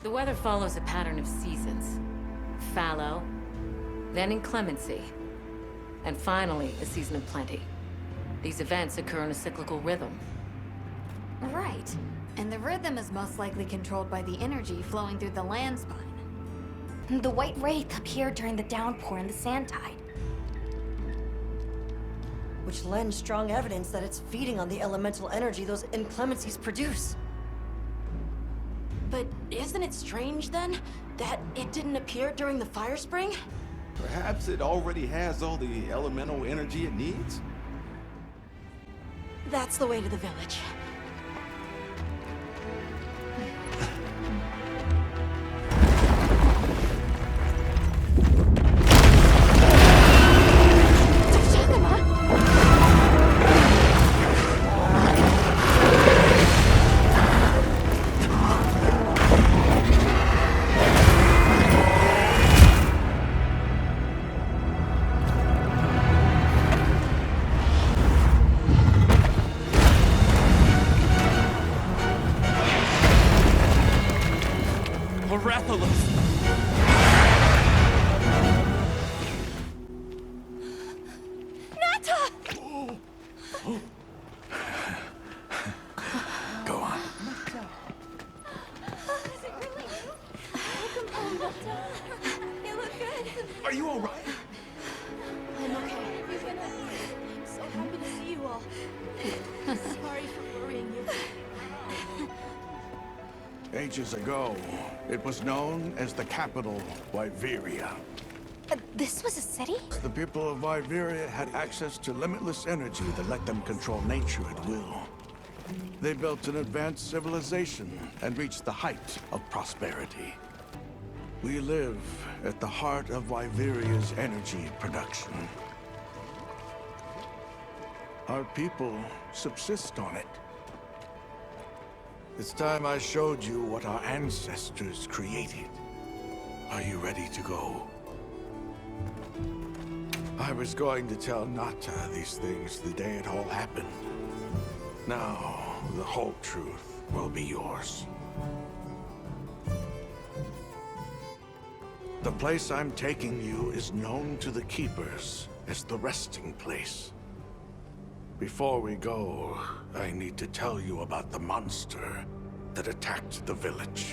The weather follows a pattern of seasons. Fallow, then inclemency, and finally a season of plenty. These events occur in a cyclical rhythm. Right. And the rhythm is most likely controlled by the energy flowing through the land spine. The White Wraith appeared during the downpour and the sand tide. Which lends strong evidence that it's feeding on the elemental energy those inclemencies produce. But isn't it strange, then, that it didn't appear during the fire spring? Perhaps it already has all the elemental energy it needs? That's the way to the village. Are you all right? I'm okay. I'm so happy to see you all. Sorry for worrying you. Ages ago, it was known as the capital, Wyveria. This was a city? The people of Wyveria had access to limitless energy that let them control nature at will. They built an advanced civilization and reached the height of prosperity. We live at the heart of Wyveria's energy production. Our people subsist on it. It's time I showed you what our ancestors created. Are you ready to go? I was going to tell Nata these things the day it all happened. Now, the whole truth will be yours. The place I'm taking you is known to the Keepers as the resting place. Before we go, I need to tell you about the monster that attacked the village.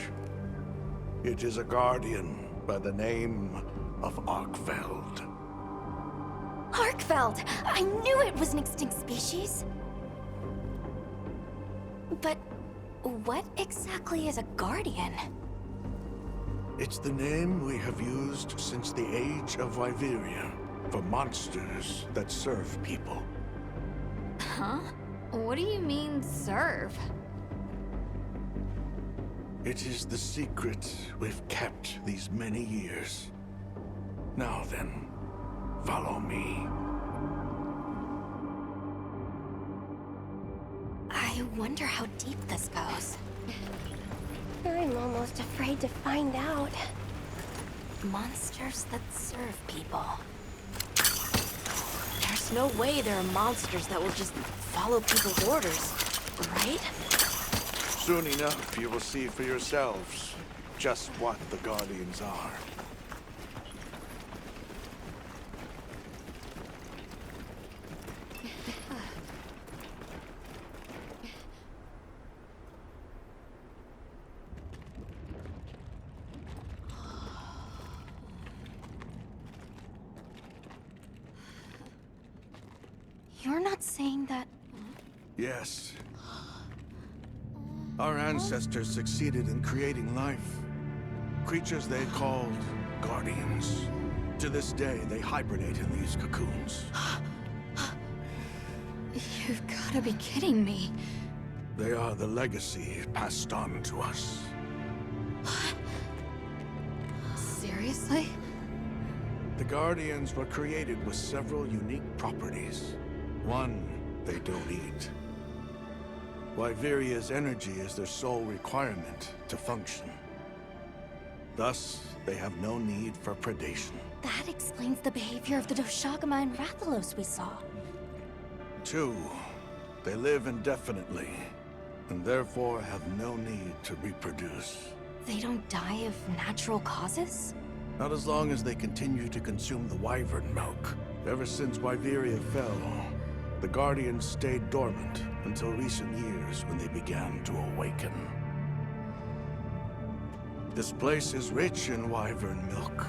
It is a guardian by the name of Arkveld. Arkveld! I knew it was an extinct species! But what exactly is a guardian? It's the name we have used since the age of Wyveria for monsters that serve people. Huh? What do you mean, serve? It is the secret we've kept these many years. Now then, follow me. I wonder how deep this goes. I'm almost afraid to find out. Monsters that serve people. There's no way there are monsters that will just follow people's orders, right? Soon enough, you will see for yourselves just what the Guardians are. You're not saying that... Yes. Our ancestors succeeded in creating life. Creatures they called Guardians. To this day, they hibernate in these cocoons. You've gotta be kidding me. They are the legacy passed on to us. Seriously? The Guardians were created with several unique properties. One, they don't eat. Wyveria's energy is their sole requirement to function. Thus, they have no need for predation. That explains the behavior of the Doshagama and Rathalos we saw. Two, they live indefinitely, and therefore have no need to reproduce. They don't die of natural causes? Not as long as they continue to consume the Wyvern Milk. Ever since Wyveria fell, the Guardians stayed dormant until recent years when they began to awaken. This place is rich in Wyvern Milk.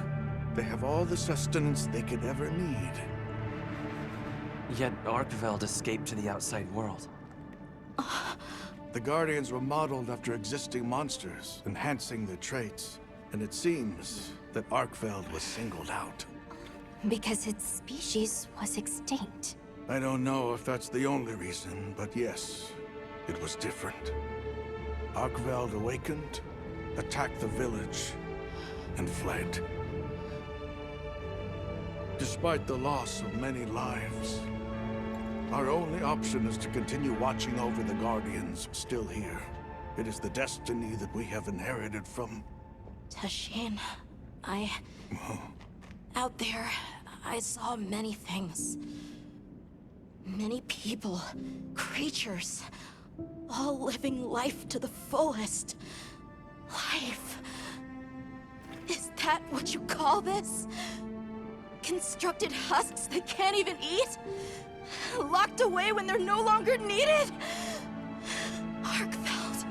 They have all the sustenance they could ever need. Yet Arkveld escaped to the outside world. The Guardians were modeled after existing monsters, enhancing their traits. And it seems that Arkveld was singled out. Because its species was extinct. I don't know if that's the only reason, but yes, it was different. Arkveld awakened, attacked the village, and fled. Despite the loss of many lives, our only option is to continue watching over the Guardians still here. It is the destiny that we have inherited from... Tasheen, out there, I saw many things. Many people, creatures, all living life to the fullest. Life. Is that what you call this? Constructed husks that can't even eat? Locked away when they're no longer needed? Arkveld.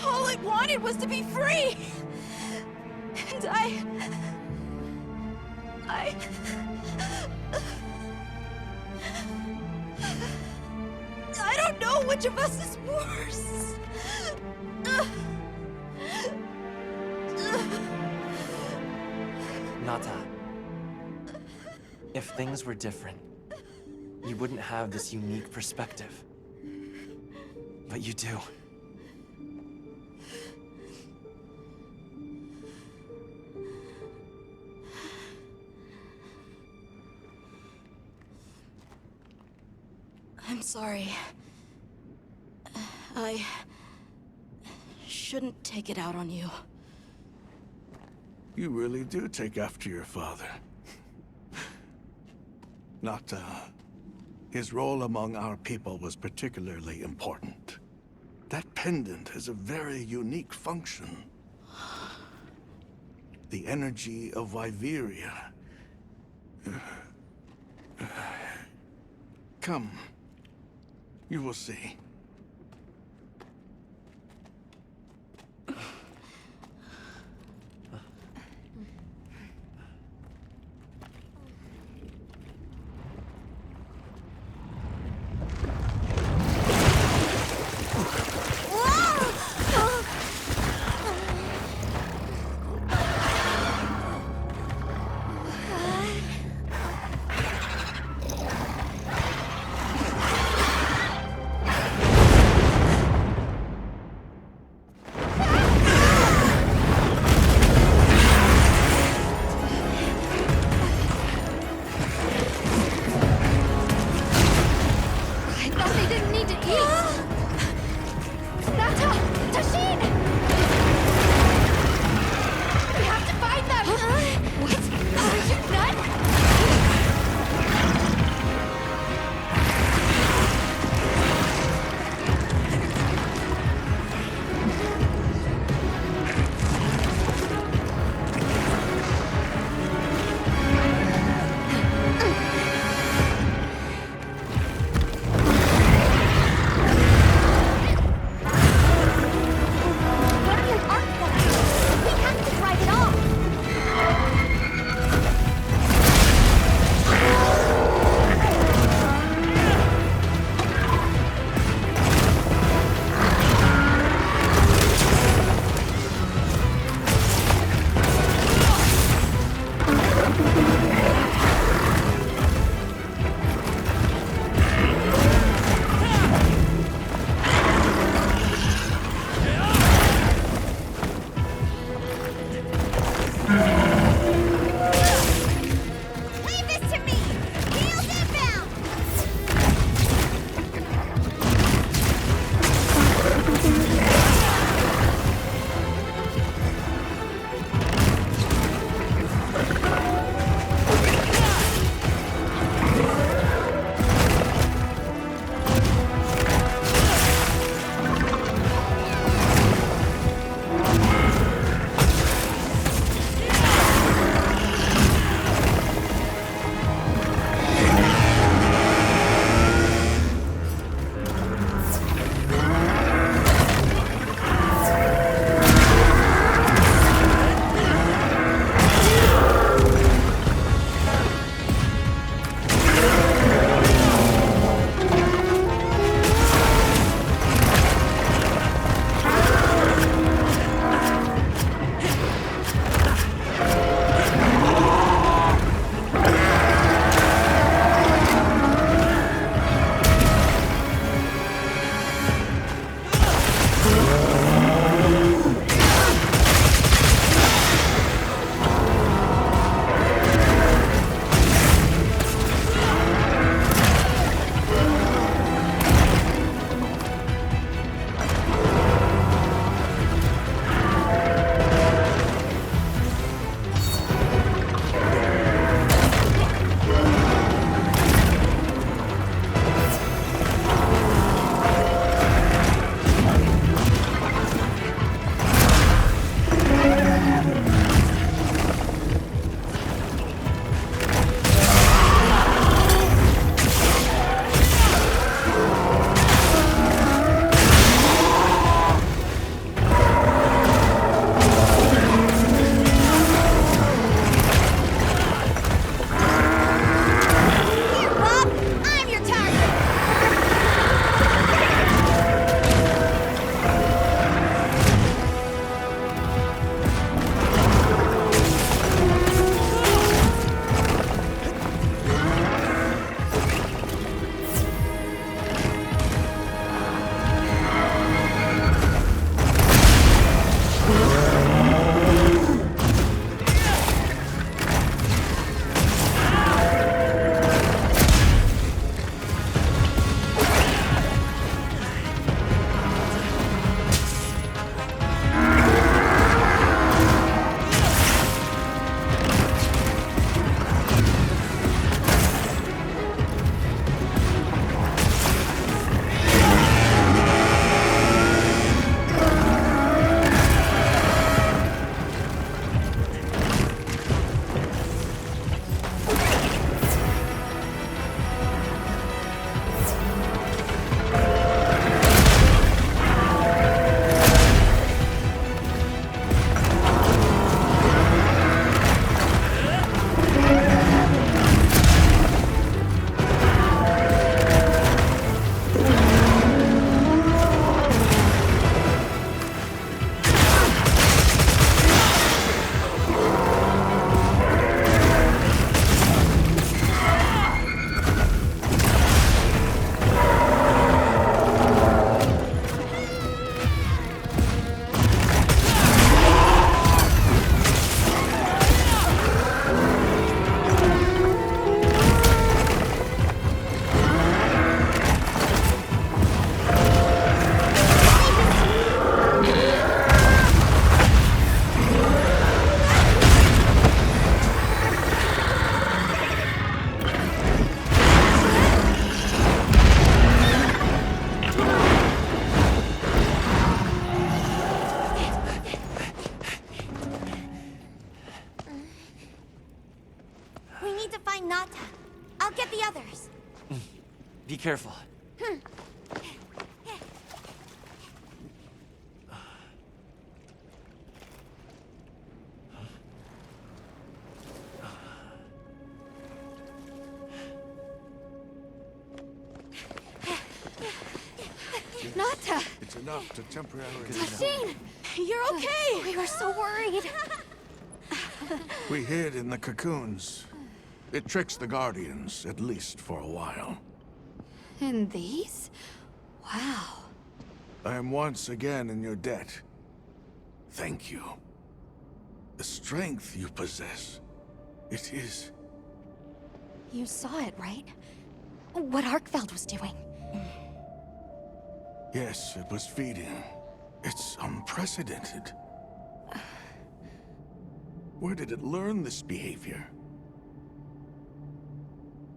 All I wanted was to be free! And I don't know which of us is worse. Nata. If things were different, you wouldn't have this unique perspective. But you do. I'm sorry. I shouldn't take it out on you. You really do take after your father. Not, his role among our people was particularly important. That pendant has a very unique function. The energy of Wyveria. Come. You will see. Careful. Nata! It's enough to temporarily... Tasheen! You're okay! We were so worried. We hid in the cocoons. It tricks the Guardians, at least for a while. And these? Wow. I am once again in your debt. Thank you. The strength you possess, it is... You saw it, right? What Arkveld was doing. Yes, it was feeding. It's unprecedented. Where did it learn this behavior?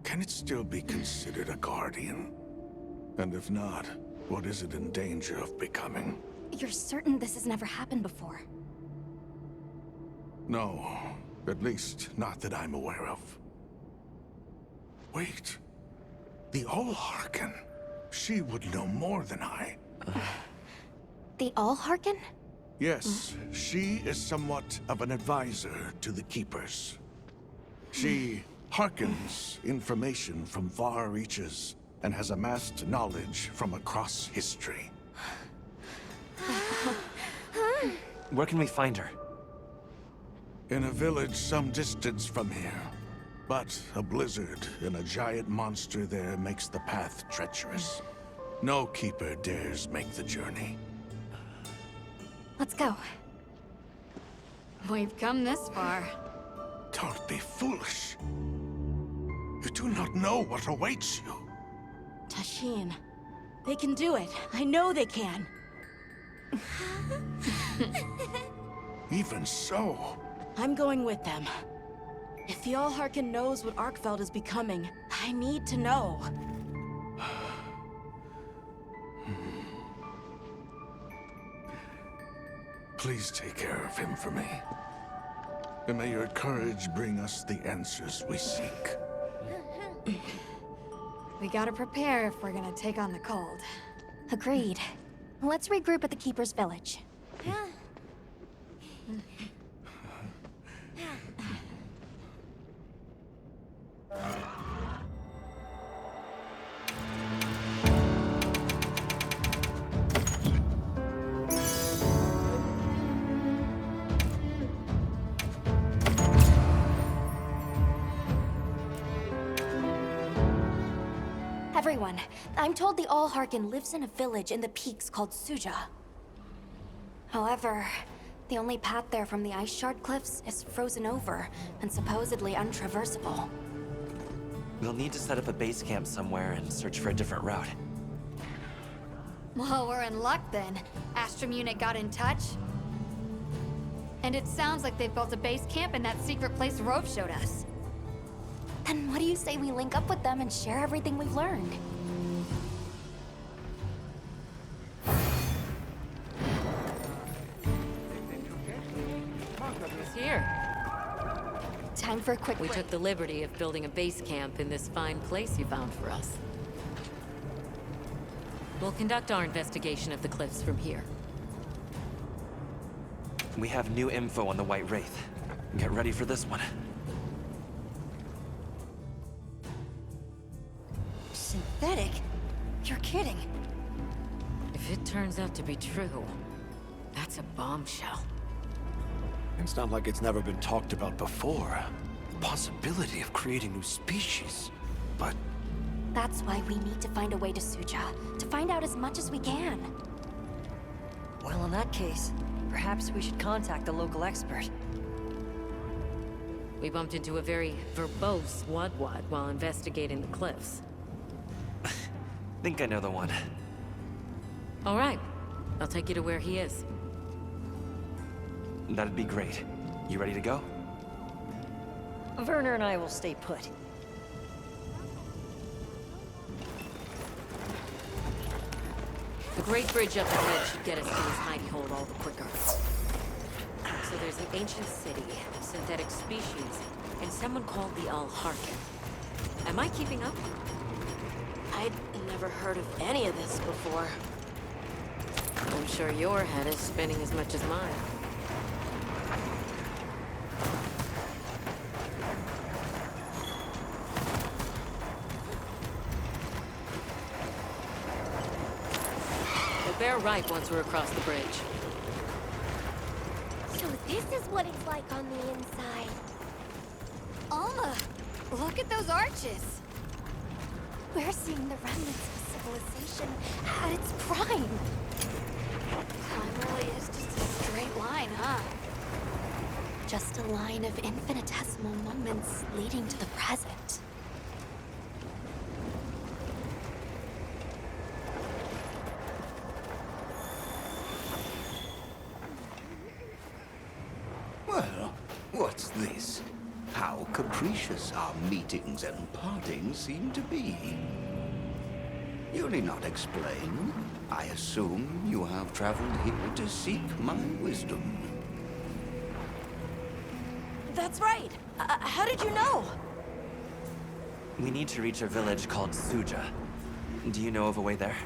Can it still be considered a Guardian? And if not, what is it in danger of becoming? You're certain this has never happened before? No, at least not that I'm aware of. Wait, the Allharken. She would know more than I. The Allharken? Yes, she is somewhat of an advisor to the Keepers. She hearkens information from far reaches and has amassed knowledge from across history. Where can we find her? In a village some distance from here. But a blizzard and a giant monster there makes the path treacherous. No Keeper dares make the journey. Let's go. We've come this far. Don't be foolish. You do not know what awaits you. Tasheen, they can do it. I know they can. Even so, I'm going with them. If the Allharken knows what Arkveld is becoming, I need to know. please take care of him for me. And may your courage bring us the answers we seek. We gotta prepare if we're gonna take on the cold. Agreed. Let's regroup at the Keeper's village. Everyone, I'm told the Allharken lives in a village in the peaks called Suja. However, the only path there from the Iceshard Cliffs is frozen over and supposedly untraversable. We'll need to set up a base camp somewhere and search for a different route. Well, we're in luck then. Astrum Unit got in touch. And it sounds like they've built a base camp in that secret place Rove showed us. Then what do you say we link up with them and share everything we've learned? Who's here? Time for a quick We break. took the liberty of building a base camp in this fine place you found for us. We'll conduct our investigation of the cliffs from here. We have new info on the White Wraith. Get ready for this one. Synthetic? You're kidding. If it turns out to be true, that's a bombshell. It's not like it's never been talked about before. The possibility of creating new species. But That's why we need to find a way to Suja, to find out as much as we can. Well, in that case, perhaps we should contact a local expert. We bumped into a very verbose Wadwad while investigating the cliffs. Think I know the one. All right, I'll take you to where he is. That'd be great. You ready to go? Werner and I will stay put. The Great Bridge up ahead should get us to his hidey hole all the quicker. So there's an ancient city, a synthetic species, and someone called the Allharken. Am I keeping up? I'd Never heard of any of this before. I'm sure your head is spinning as much as mine. But they're right once we're across the bridge. So this is what it's like on the inside. Alma, look at those arches. We're seeing the remnants of civilization at its prime. Time really is just a straight line, huh? Just a line of infinitesimal moments leading to the present. Well, what's this? How capricious our meetings and partings seem to be. You need not explain. I assume you have traveled here to seek my wisdom. That's right. How did you know? We need to reach a village called Suja. Do you know of a way there?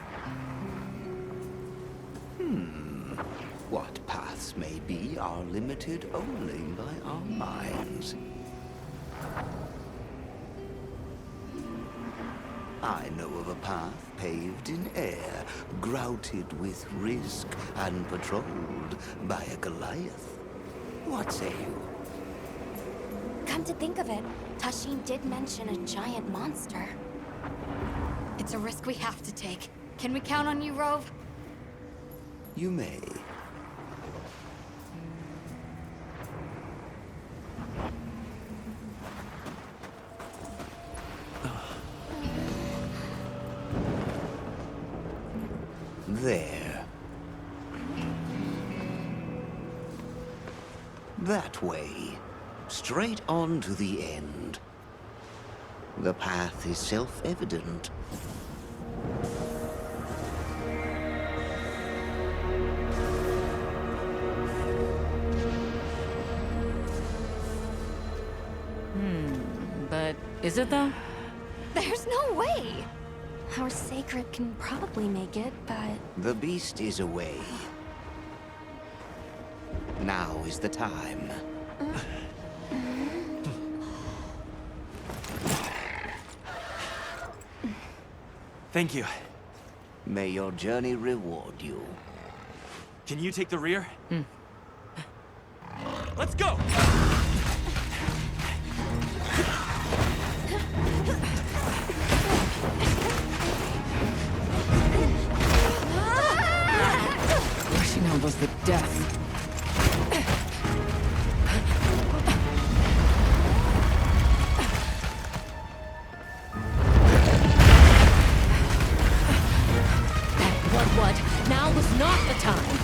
What paths may be are limited only by our minds. I know of a path paved in air, grouted with risk, and patrolled by a Goliath. What say you? Come to think of it, Tasheen did mention a giant monster. It's a risk we have to take. Can we count on you, Rove? You may. There. That way. Straight on to the end. The path is self-evident. But is it though? There's no way! Our sacred can probably make it, but... The beast is away. Now is the time. Thank you. May your journey reward you. Can you take the rear? Let's go! Rushing on was the death. What? Now was not the time.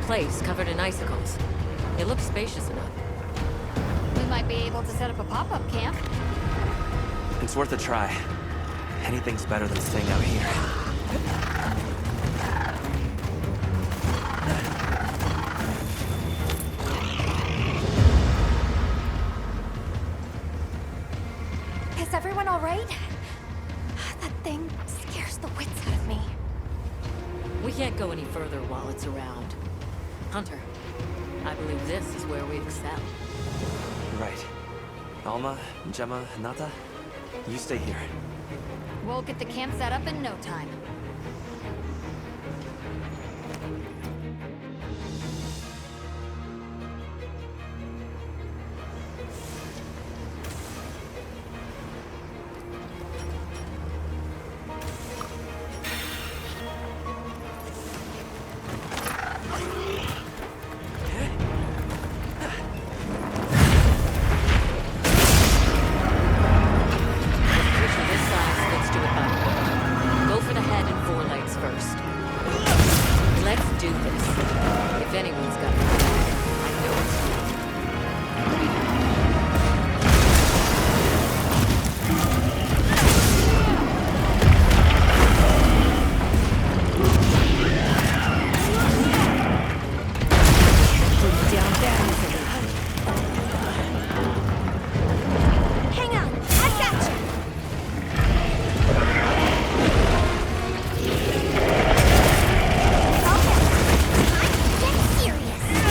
Place covered in icicles. It looks spacious enough. We might be able to set up a pop-up camp. It's worth a try. Anything's better than staying out here. We can't go any further while it's around. Hunter, I believe this is where we excel. You're right. Alma, Gemma, Hinata, you stay here. We'll get the camp set up in no time. Get serious!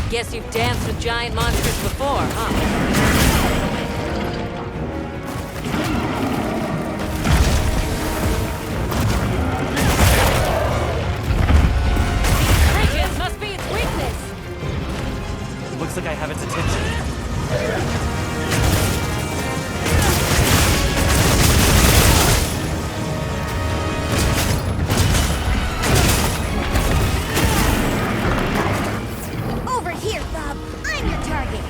Guess you've danced with giant monsters before, huh? Bridges must be its weakness! Looks like I have its attention. Over here, Bob. I'm your target.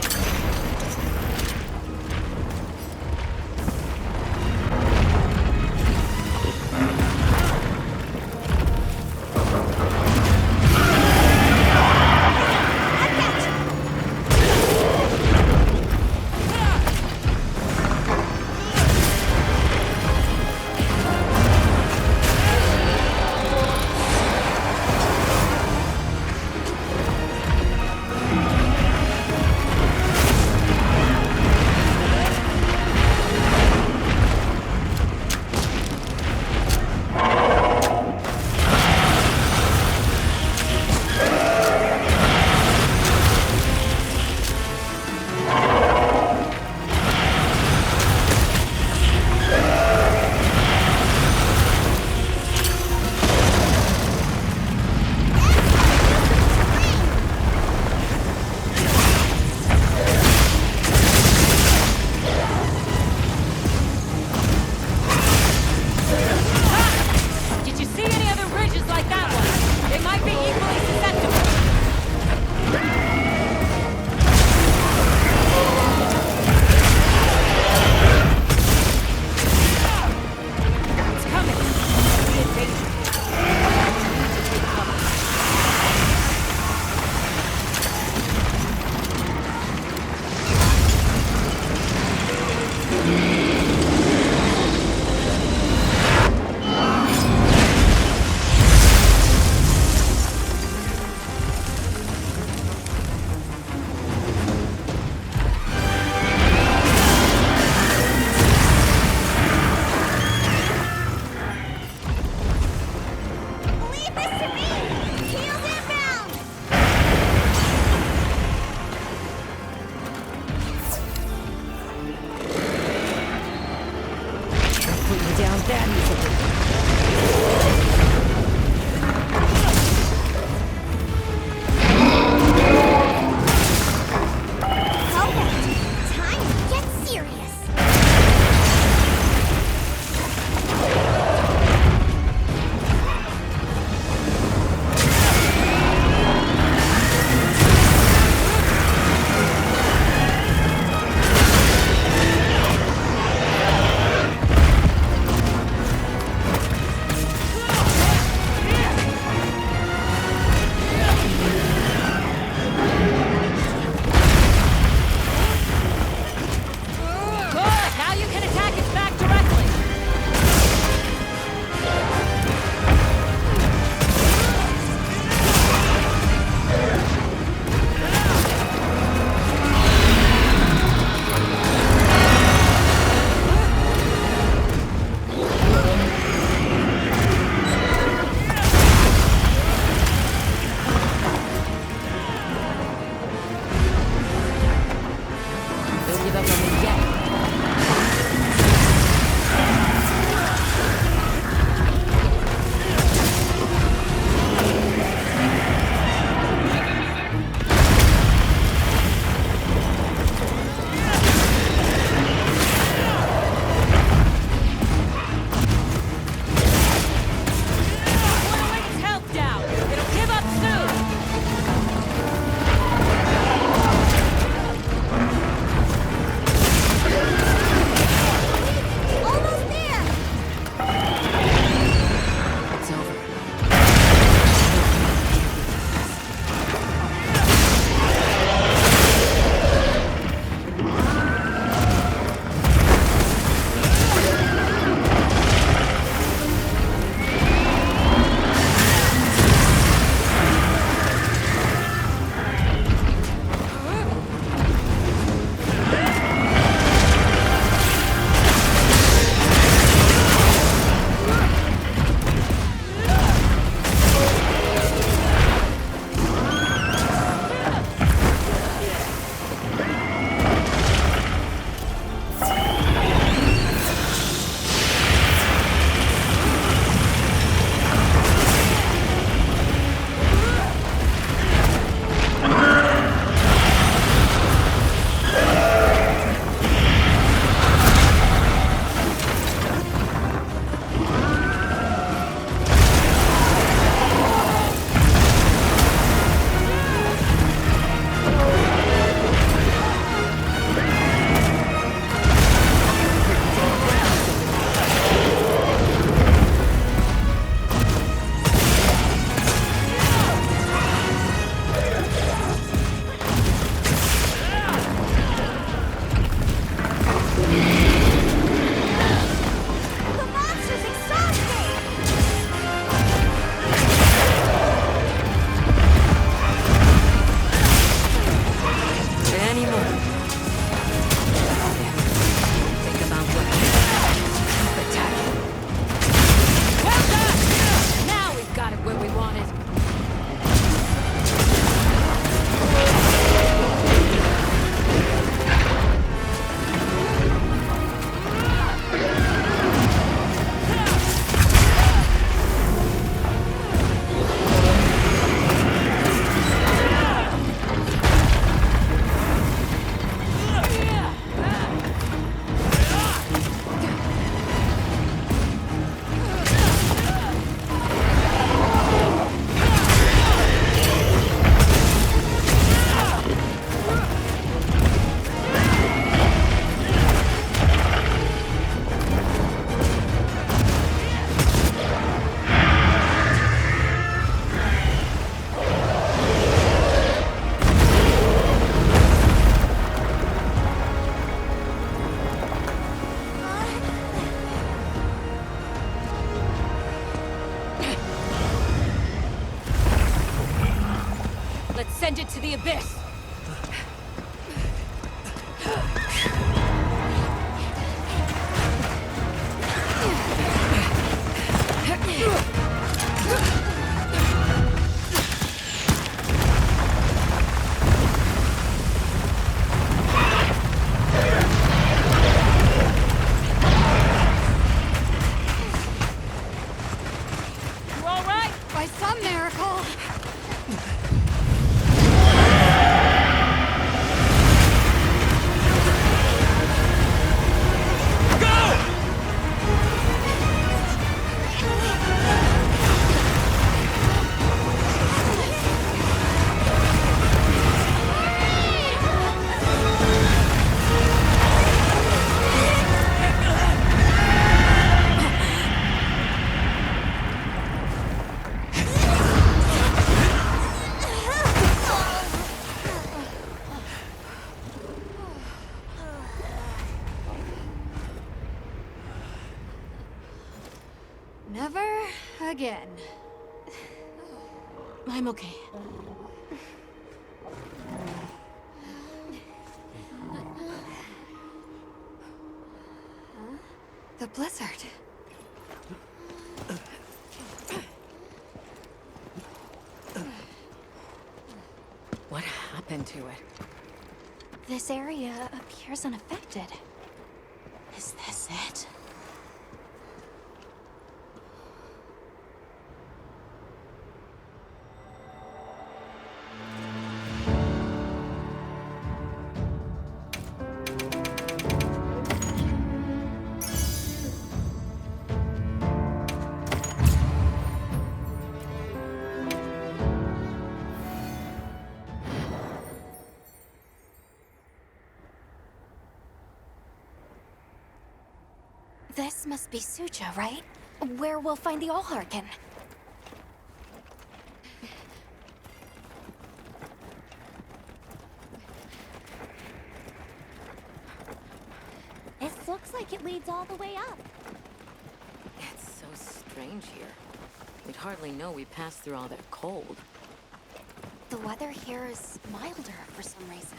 headed to the abyss! You all right? By some miracle. Never again. I'm okay. The blizzard. What happened to it? This area appears unaffected. Is this it? This must be Sucha, right? Where we'll find the Allharken. This looks like it leads all the way up. It's so strange here. We'd hardly know we passed through all that cold. The weather here is milder for some reason.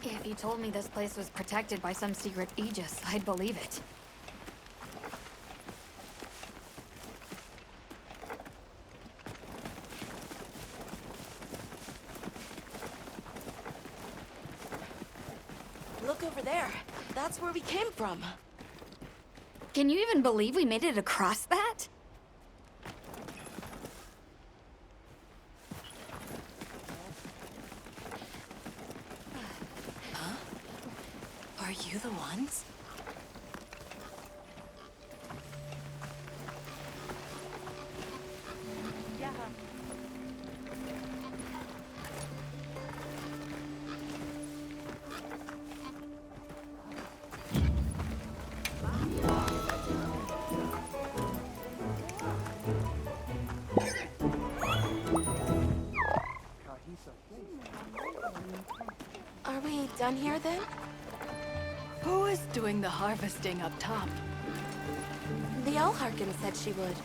If you told me this place was protected by some secret aegis, I'd believe it. Look over there. That's where we came from. Can you even believe we made it across that? Are you the ones? Are we done here then? Who is doing the harvesting up top? The Allharken said she would.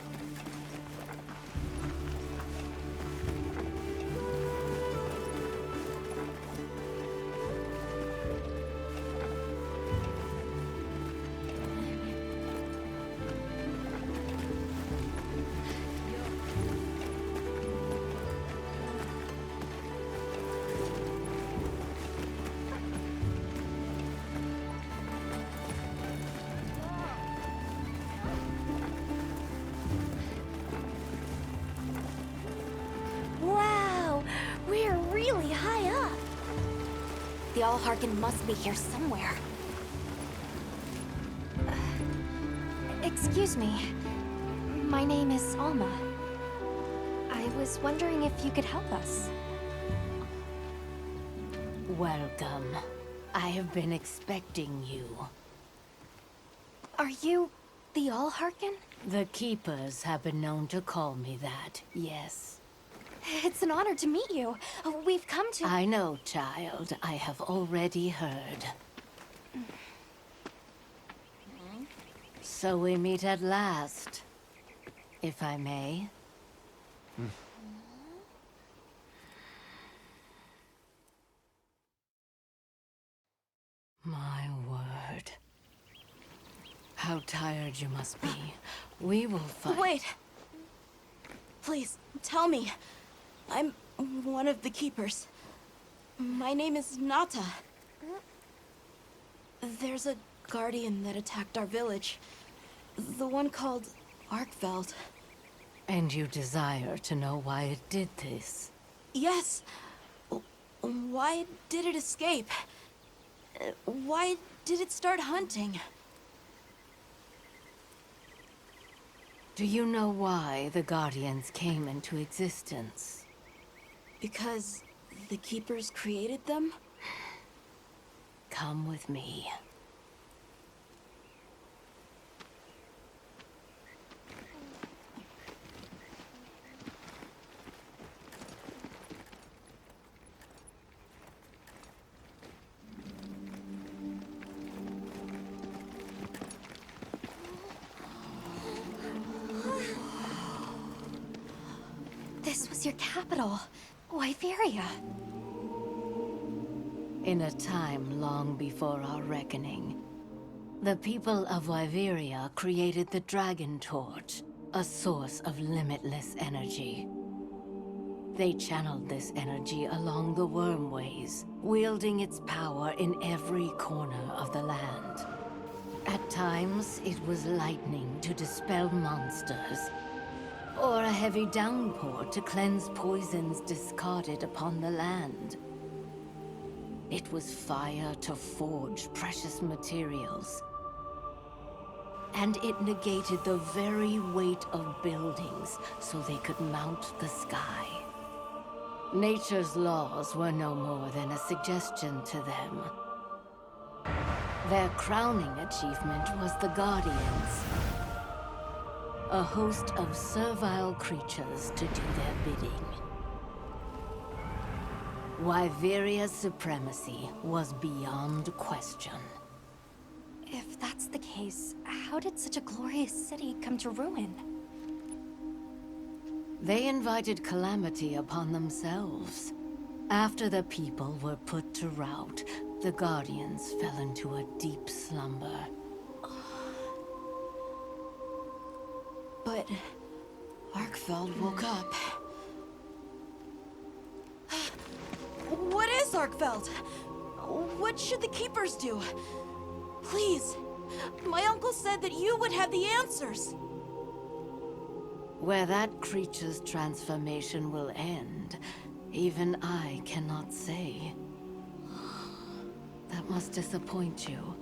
Wow, we're really high up. The Allharken must be here somewhere. Excuse me. My name is Alma. I was wondering if you could help us. Welcome. I have been expecting you. Are you the Allharken? The Keepers have been known to call me that, yes. It's an honor to meet you. We've come to... I know, child. I have already heard. So we meet at last, if I may. how tired you must be. We will fight. Wait! Please, tell me. I'm one of the keepers. My name is Nata. There's a guardian that attacked our village. The one called Arkveld. And you desire to know why it did this? Yes. Why did it escape? Why did it start hunting? Do you know why the Guardians came into existence? Because the Keepers created them? Come with me. This was your capital, Wyveria. In a time long before our reckoning, the people of Wyveria created the Dragon Torch, a source of limitless energy. They channeled this energy along the wormways, wielding its power in every corner of the land. At times, it was lightning to dispel monsters, or a heavy downpour to cleanse poisons discarded upon the land. It was fire to forge precious materials. And it negated the very weight of buildings so they could mount the sky. Nature's laws were no more than a suggestion to them. Their crowning achievement was the Guardians. A host of servile creatures to do their bidding. Wyveria's supremacy was beyond question. If that's the case, how did such a glorious city come to ruin? They invited calamity upon themselves. After the people were put to rout, the Guardians fell into a deep slumber. But Arkveld woke up. What is Arkveld? What should the Keepers do? Please, my uncle said that you would have the answers. Where that creature's transformation will end, even I cannot say. That must disappoint you.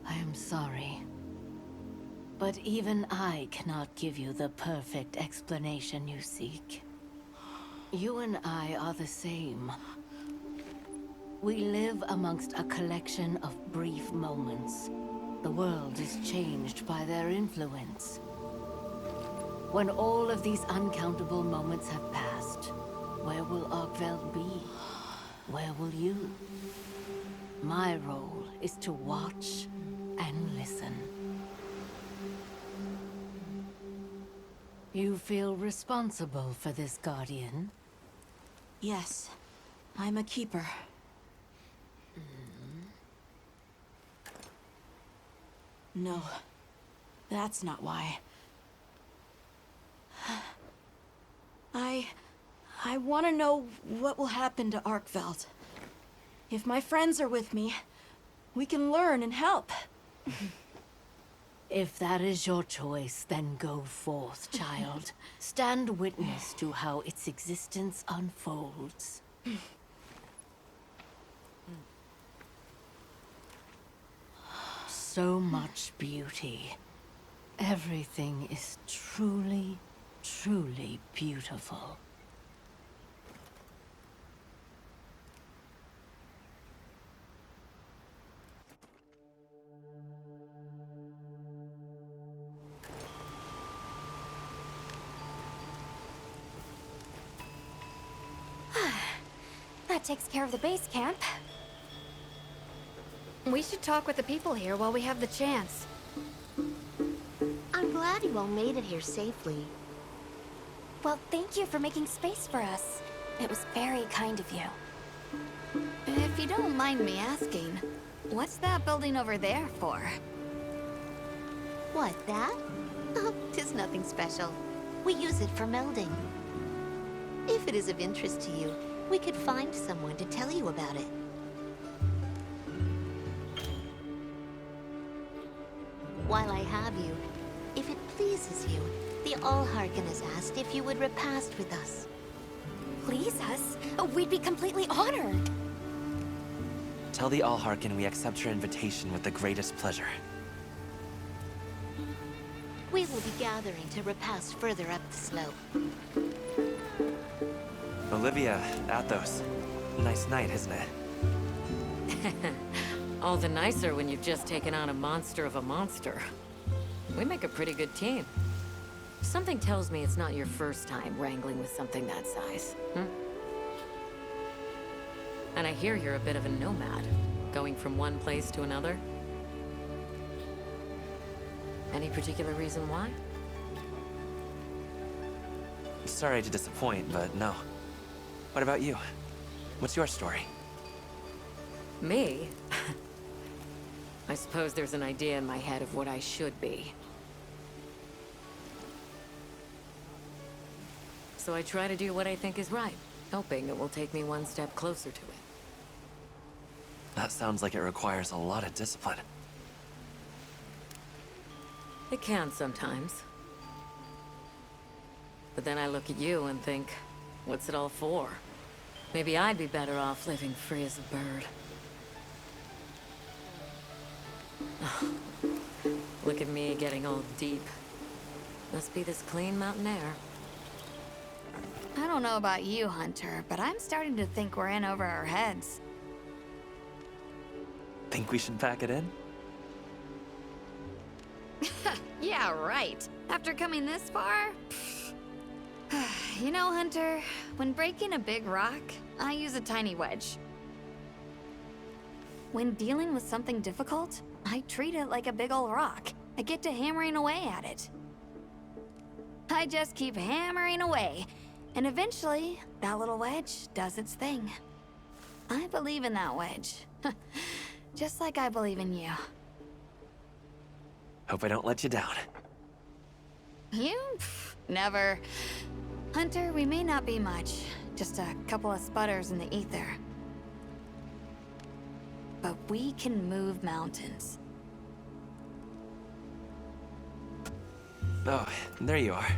I am sorry. But even I cannot give you the perfect explanation you seek. You and I are the same. We live amongst a collection of brief moments. The world is changed by their influence. When all of these uncountable moments have passed, where will Arkveld be? Where will you? My role is to watch and listen. You feel responsible for this Guardian? Yes, I'm a Keeper. No, that's not why. I want to know what will happen to Arkveld. If my friends are with me, we can learn and help. If that is your choice, then go forth, child. Stand witness to how its existence unfolds. So much beauty. Everything is truly, truly beautiful. That takes care of the base camp. We should talk with the people here while we have the chance. I'm glad you all made it here safely. Well, thank you for making space for us. It was very kind of you. If you don't mind me asking, what's that building over there for? What, that? Oh, 'tis nothing special. We use it for melding. If it is of interest to you, we could find someone to tell you about it. While I have you, if it pleases you, the Allharken has asked if you would repast with us. Please us? We'd be completely honored. Tell the Allharken we accept her invitation with the greatest pleasure. We will be gathering to repast further up the slope. Olivia, Athos. Nice night, isn't it? All the nicer when you've just taken on a monster of a monster. We make a pretty good team. Something tells me it's not your first time wrangling with something that size. And I hear you're a bit of a nomad, going from one place to another. Any particular reason why? Sorry to disappoint, but no. What about you? What's your story? Me? I suppose there's an idea in my head of what I should be. So I try to do what I think is right, hoping it will take me one step closer to it. That sounds like it requires a lot of discipline. It can sometimes. But then I look at you and think, what's it all for? Maybe I'd be better off living free as a bird. Oh, look at me getting all deep. Must be this clean mountain air. I don't know about you, Hunter, but I'm starting to think we're in over our heads. Think we should pack it in? Yeah, right. After coming this far? You know, Hunter, when breaking a big rock, I use a tiny wedge. When dealing with something difficult, I treat it like a big old rock. I get to hammering away at it. I just keep hammering away, and eventually, that little wedge does its thing. I believe in that wedge. Just like I believe in you. Hope I don't let you down. You? Never. Hunter, we may not be much. Just a couple of sputters in the ether. But we can move mountains. Oh, there you are.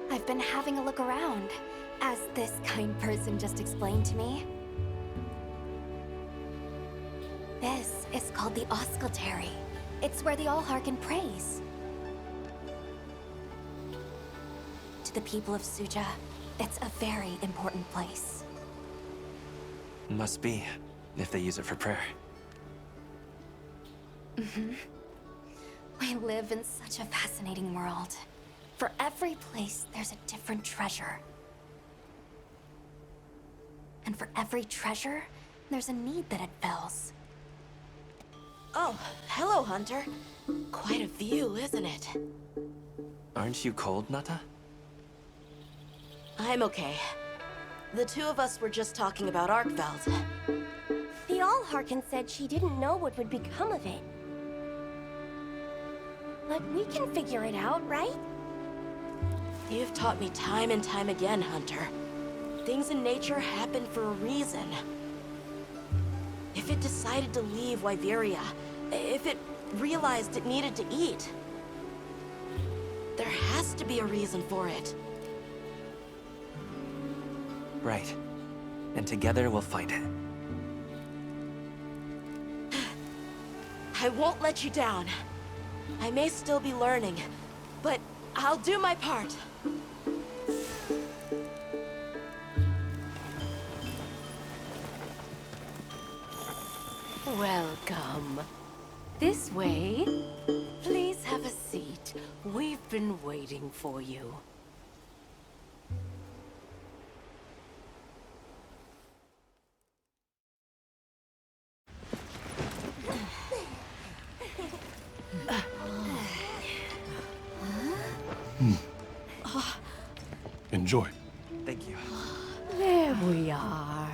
I've been having a look around, as this kind person just explained to me. This is called the Oscultary. It's where the Allharken prays. To the people of Suja, it's a very important place. Must be, if they use it for prayer. We live in such a fascinating world. For every place, there's a different treasure. And for every treasure, there's a need that it fills. Oh, hello, Hunter. Quite a view, isn't it? Aren't you cold, Nata? I'm okay. The two of us were just talking about Arkveld. The Allharken said she didn't know what would become of it. But we can figure it out, right? You've taught me time and time again, Hunter. Things in nature happen for a reason. If it decided to leave Wyveria, if it realized it needed to eat, there has to be a reason for it. Right. And together we'll find it. I won't let you down. I may still be learning, but I'll do my part. Welcome. This way. Please have a seat. We've been waiting for you. Enjoy. Thank you. There we are.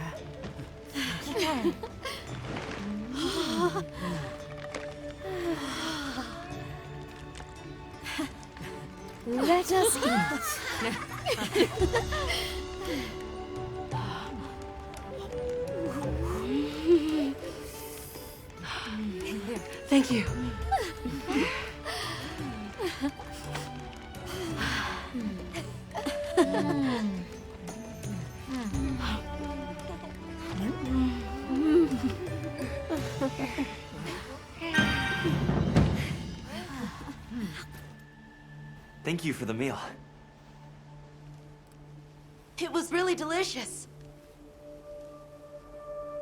Let us eat. Thank you. Thank you for the meal. It was really delicious.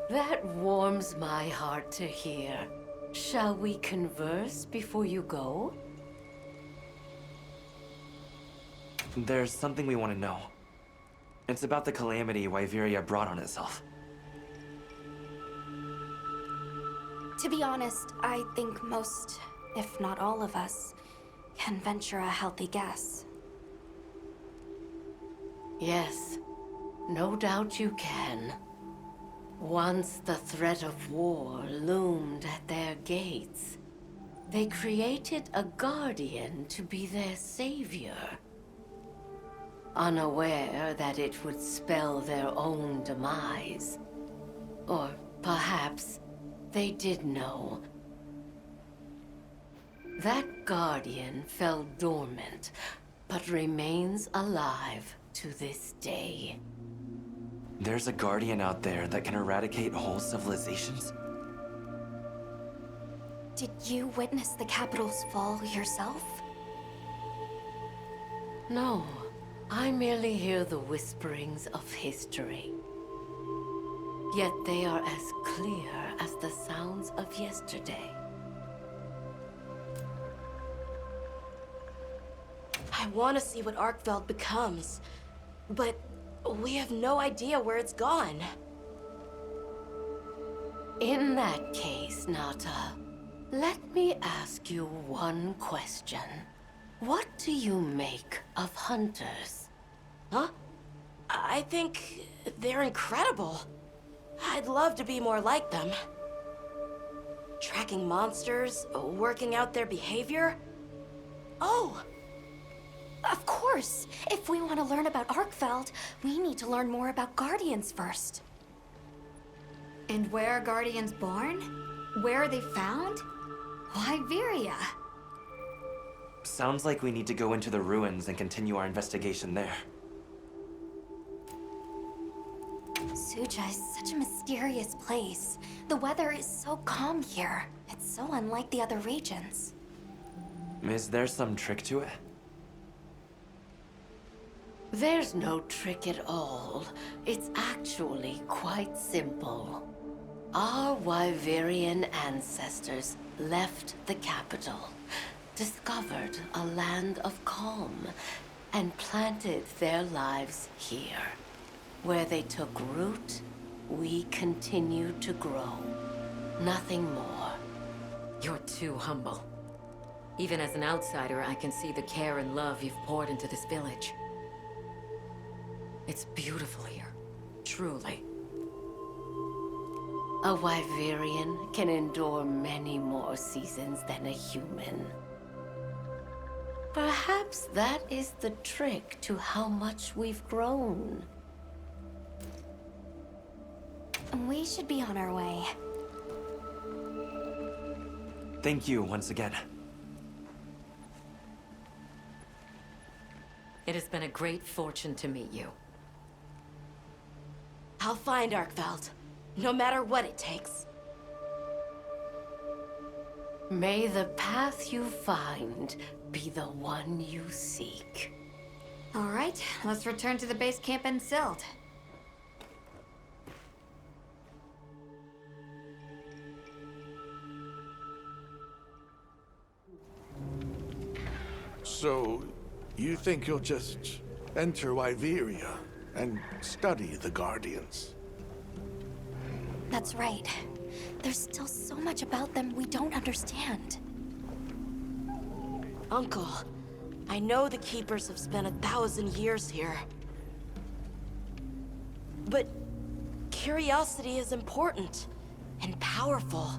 That warms my heart to hear. Shall we converse before you go? There's something we want to know. It's about the calamity Wyveria brought on itself. To be honest, I think most, if not all of us, can venture a healthy guess. Yes, no doubt you can. Once the threat of war loomed at their gates, they created a guardian to be their savior. Unaware that it would spell their own demise. Or perhaps they did know. That guardian fell dormant, but remains alive to this day. There's a guardian out there that can eradicate whole civilizations? Did you witness the capital's fall yourself? No, I merely hear the whisperings of history. Yet they are as clear as the sounds of yesterday. I want to see what Arkveld becomes, but we have no idea where it's gone. In that case, Nata, let me ask you one question. What do you make of hunters? Huh? I think they're incredible. I'd love to be more like them. Tracking monsters, working out their behavior. Oh! Of course! If we want to learn about Arkveld, we need to learn more about Guardians first. And where are Guardians born? Where are they found? Wyveria. Sounds like we need to go into the ruins and continue our investigation there. Suja is such a mysterious place. The weather is so calm here. It's so unlike the other regions. Is there some trick to it? There's no trick at all. It's actually quite simple. Our Wyverian ancestors left the capital, discovered a land of calm, and planted their lives here. Where they took root, we continue to grow. Nothing more. You're too humble. Even as an outsider, I can see the care and love you've poured into this village. It's beautiful here, truly. A Wyverian can endure many more seasons than a human. Perhaps that is the trick to how much we've grown. We should be on our way. Thank you once again. It has been a great fortune to meet you. I'll find Arkveld, no matter what it takes. May the path you find be the one you seek. All right, let's return to the base camp in Silt. So, you think you'll just enter Wyveria and study the Guardians? That's right. There's still so much about them we don't understand. Uncle, I know the Keepers have spent 1,000 years here. But curiosity is important and powerful.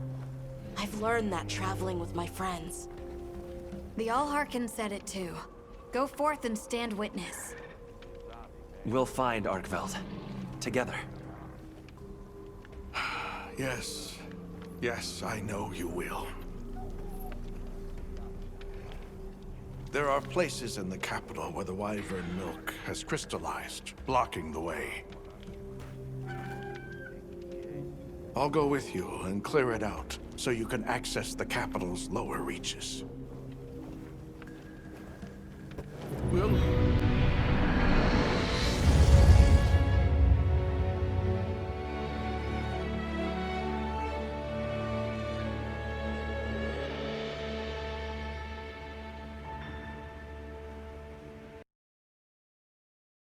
I've learned that traveling with my friends. The Allharken said it too. Go forth and stand witness. We'll find Arkveld. Together. Yes. Yes, I know you will. There are places in the capital where the Wyvern Milk has crystallized, blocking the way. I'll go with you and clear it out, so you can access the capital's lower reaches. We'll